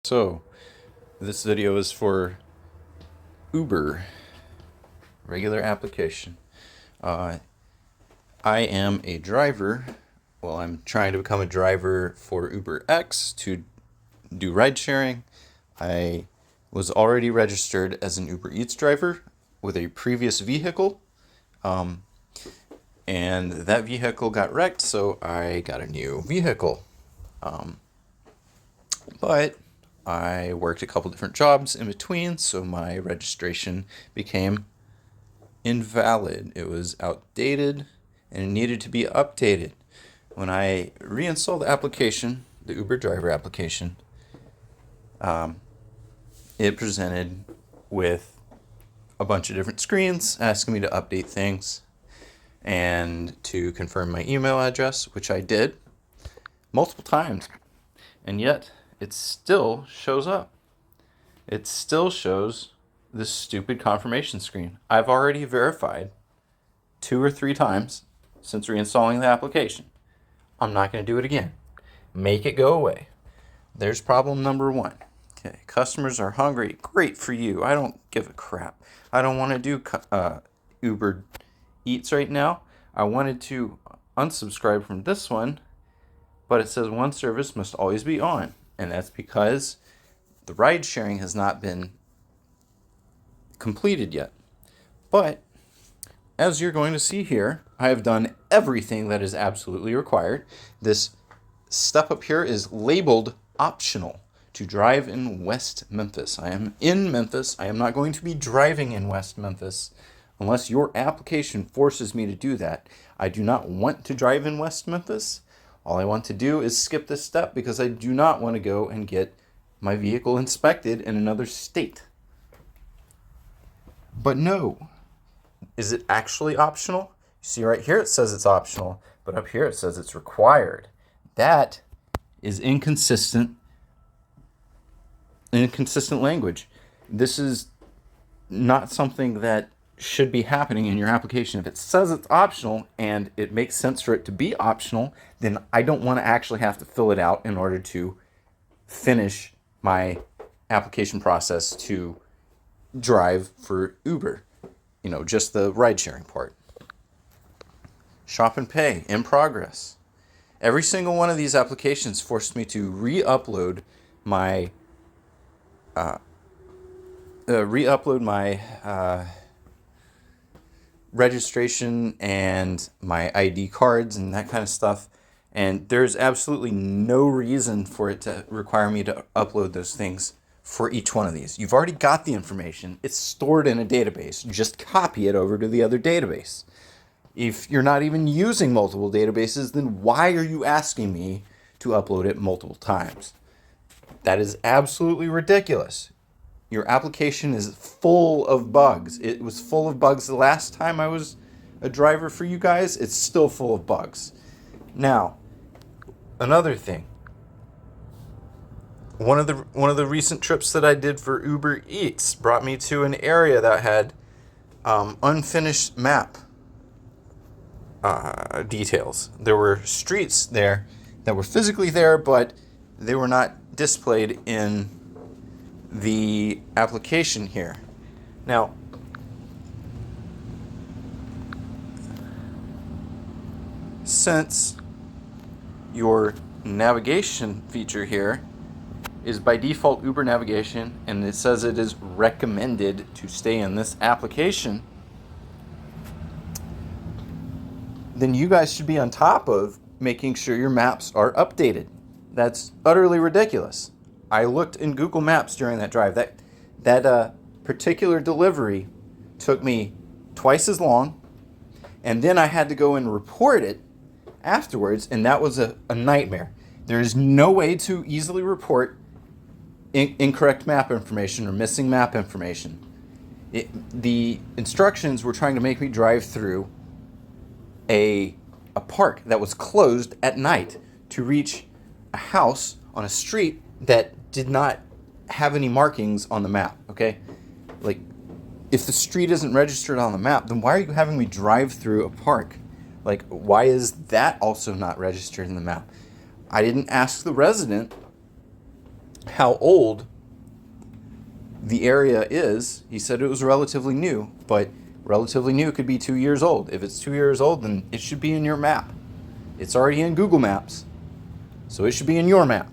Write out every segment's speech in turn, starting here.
So, this video is for Uber, regular application. I am a driver. Well, I'm trying to become a driver for UberX to do ride sharing. I was already registered as an Uber Eats driver with a previous vehicle. And that vehicle got wrecked, so I got a new vehicle. But I worked a couple different jobs in between, so my registration became invalid. It was outdated and it needed to be updated. When I reinstalled the application, the Uber driver application, it presented with a bunch of different screens asking me to update things and to confirm my email address, which I did multiple times, and yet it still shows up. It still shows this stupid confirmation screen. I've already verified 2 or 3 times since reinstalling the application. I'm not going to do it again. Make it go away. There's problem number 1. Okay, customers are hungry. Great for you. I don't give a crap. I don't want to do Uber Eats right now. I wanted to unsubscribe from this one, but it says one service must always be on. And that's because the ride sharing has not been completed yet. But as you're going to see here, I have done everything that is absolutely required. This step up here is labeled optional to drive in West Memphis. I am in Memphis. I am not going to be driving in West Memphis unless your application forces me to do that. I do not want to drive in West Memphis. All I want to do is skip this step because I do not want to go and get my vehicle inspected in another state. But no. Is it actually optional? You see right here it says it's optional, but up here it says it's required. That is inconsistent language. This is not something that should be happening in your application. If it says it's optional and it makes sense for it to be optional, then I don't want to actually have to fill it out in order to finish my application process to drive for Uber. Just the ride sharing part. Shop and pay in progress. Every single one of these applications forced me to re-upload my registration and my ID cards and that kind of stuff. And there's absolutely no reason for it to require me to upload those things for each one of these. You've already got the information. It's stored in a database. Just copy it over to the other database. If you're not even using multiple databases, then why are you asking me to upload it multiple times? That is absolutely ridiculous. Your application is full of bugs. It was full of bugs the last time I was a driver for you guys. It's still full of bugs. Now, another thing. One of the recent trips that I did for Uber Eats brought me to an area that had unfinished map details. There were streets there that were physically there, but they were not displayed in the application here. Now, since your navigation feature here is by default Uber navigation, and it says it is recommended to stay in this application, then you guys should be on top of making sure your maps are updated. That's utterly ridiculous. I looked in Google Maps during that drive. That particular delivery took me twice as long, and then I had to go and report it afterwards, and that was a nightmare. There is no way to easily report incorrect map information or missing map information. The instructions were trying to make me drive through a park that was closed at night to reach a house on a street that did not have any markings on the map, okay? Like, if the street isn't registered on the map, then why are you having me drive through a park? Like, why is that also not registered in the map? I didn't ask the resident how old the area is. He said it was relatively new, but relatively new could be 2 years old. If it's 2 years old, then it should be in your map. It's already in Google Maps, so it should be in your map.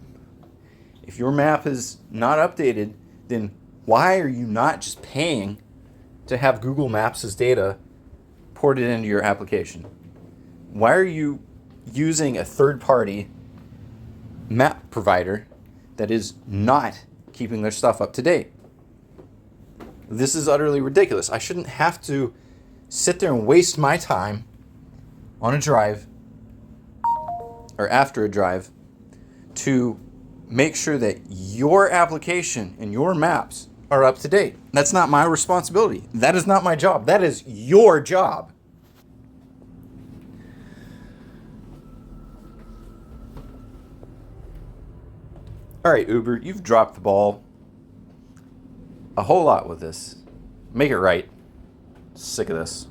If your map is not updated, then why are you not just paying to have Google Maps' data ported into your application? Why are you using a third-party map provider that is not keeping their stuff up to date? This is utterly ridiculous. I shouldn't have to sit there and waste my time on a drive or after a drive to make sure that your application and your maps are up to date. That's not my responsibility. That is not my job. That is your job. All right, Uber, you've dropped the ball a whole lot with this. Make it right. Sick of this.